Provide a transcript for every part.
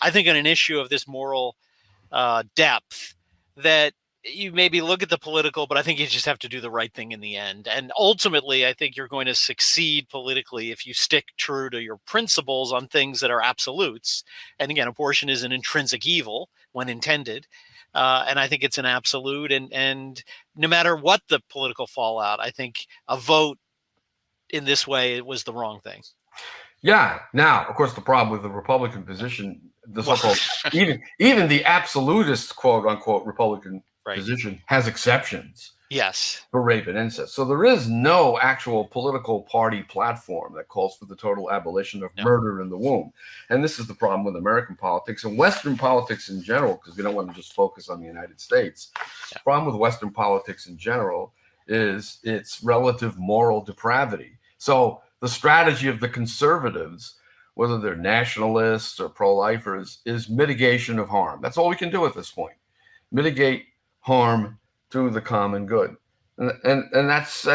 I think on an issue of this moral depth, that you maybe look at the political, but I think you just have to do the right thing in the end. And ultimately, I think you're going to succeed politically if you stick true to your principles on things that are absolutes. And again, abortion is an intrinsic evil when intended. And I think it's an absolute. And no matter what the political fallout, I think a vote in this way was the wrong thing. Yeah. Now, of course, the problem with the Republican position, the so-called even the absolutist quote unquote Republican position has exceptions. Yes. For rape and incest. So there is no actual political party platform that calls for the total abolition of murder in the womb. And this is the problem with American politics and Western politics in general, because we don't want to just focus on the United States. The problem with Western politics in general is its relative moral depravity. So the strategy of the conservatives, whether they're nationalists or pro-lifers, is mitigation of harm. That's all we can do at this point. Mitigate harm to the common good. And that's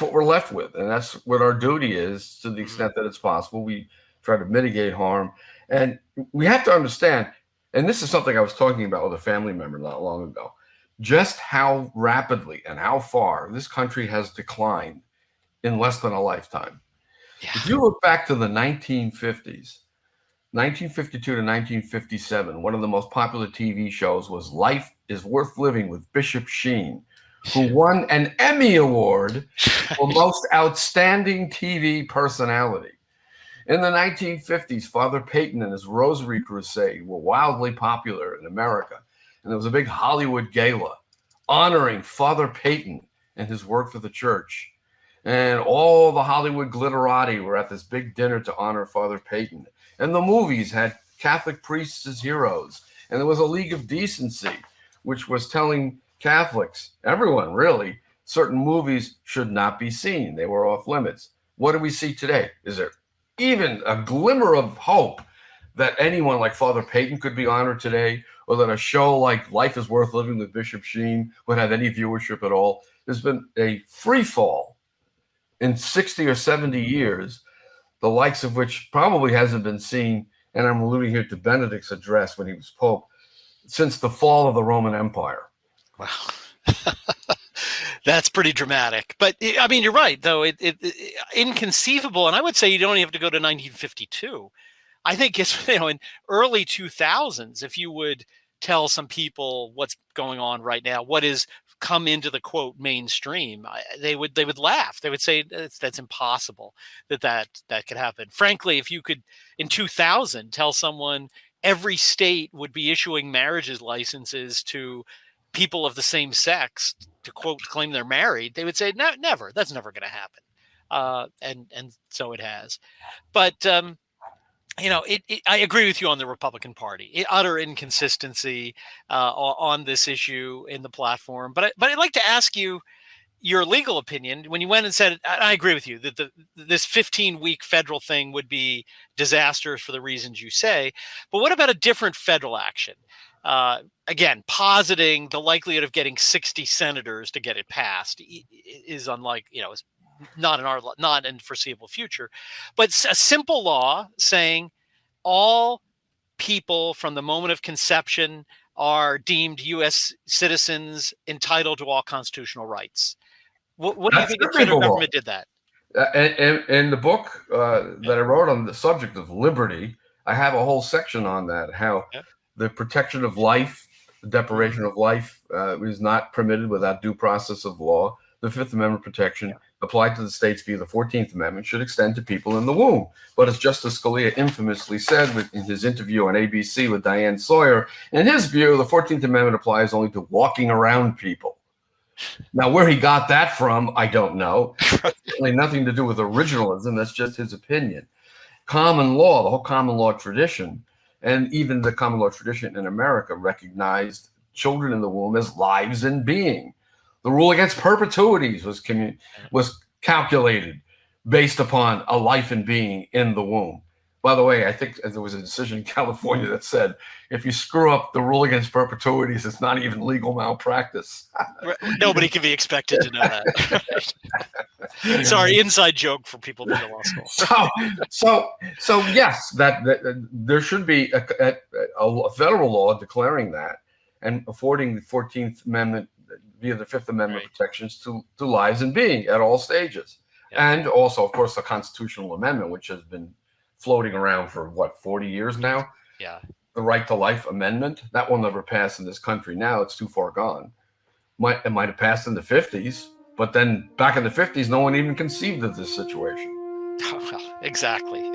what we're left with. And that's what our duty is to the extent that it's possible. We try to mitigate harm. And we have to understand, and this is something I was talking about with a family member not long ago, just how rapidly and how far this country has declined in less than a lifetime. Yeah. If you look back to the 1950s, 1952 to 1957, one of the most popular TV shows was Life is Worth Living with Bishop Sheen, who won an Emmy Award for Most Outstanding TV Personality. In the 1950s, Father Peyton and his Rosary Crusade were wildly popular in America, and there was a big Hollywood gala honoring Father Peyton and his work for the church. And all the Hollywood glitterati were at this big dinner to honor Father Peyton. And the movies had Catholic priests as heroes. And there was a League of Decency, which was telling Catholics, everyone really, certain movies should not be seen. They were off limits. What do we see today? Is there even a glimmer of hope that anyone like Father Peyton could be honored today, or that a show like Life is Worth Living with Bishop Sheen would have any viewership at all? There's been a free fall in 60 or 70 years, the likes of which probably hasn't been seen, and I'm alluding here to Benedict's address when he was Pope, since the fall of the Roman Empire. Wow. That's pretty dramatic. But, I mean, you're right, though. It inconceivable, and I would say you don't even have to go to 1952. I think it's, in early 2000s, if you would tell some people what's going on right now, what is come into the quote mainstream, they would laugh. They would say that's impossible that could happen. Frankly, if you could in 2000 tell someone every state would be issuing marriages licenses to people of the same sex to quote claim they're married, they would say no, never. That's never going to happen. And so it has. But I agree with you on the Republican Party. Utter inconsistency on this issue in the platform. But I'd like to ask you your legal opinion. When you went and said, I agree with you, that this 15-week federal thing would be disastrous for the reasons you say. But what about a different federal action? Again, positing the likelihood of getting 60 senators to get it passed is unlikely, is not in the foreseeable future, but a simple law saying all people from the moment of conception are deemed U.S. citizens entitled to all constitutional rights. What do you think the federal government did that? In the book that I wrote on the subject of liberty, I have a whole section on that, how the protection of life, the deprivation of life is not permitted without due process of law. The Fifth Amendment protection applied to the states via the 14th Amendment should extend to people in the womb. But as Justice Scalia infamously said in his interview on ABC with Diane Sawyer, in his view, the 14th Amendment applies only to walking around people. Now, where he got that from, I don't know. Certainly nothing to do with originalism. That's just his opinion. Common law, the whole common law tradition, and even the common law tradition in America recognized children in the womb as lives in being. The rule against perpetuities was calculated based upon a life and being in the womb. By the way, I think there was a decision in California that said if you screw up the rule against perpetuities, it's not even legal malpractice. Nobody can be expected to know that. Sorry, inside joke for people in law school. So yes, that there should be a federal law declaring that and affording the 14th Amendment via the Fifth Amendment protections to lives and being at all stages. Yeah. And also, of course, the constitutional amendment, which has been floating around for, 40 years now? Yeah. The Right to Life Amendment, that will never pass in this country now. It's too far gone. It might have passed in the 50s, but then back in the 50s, no one even conceived of this situation. Well, exactly.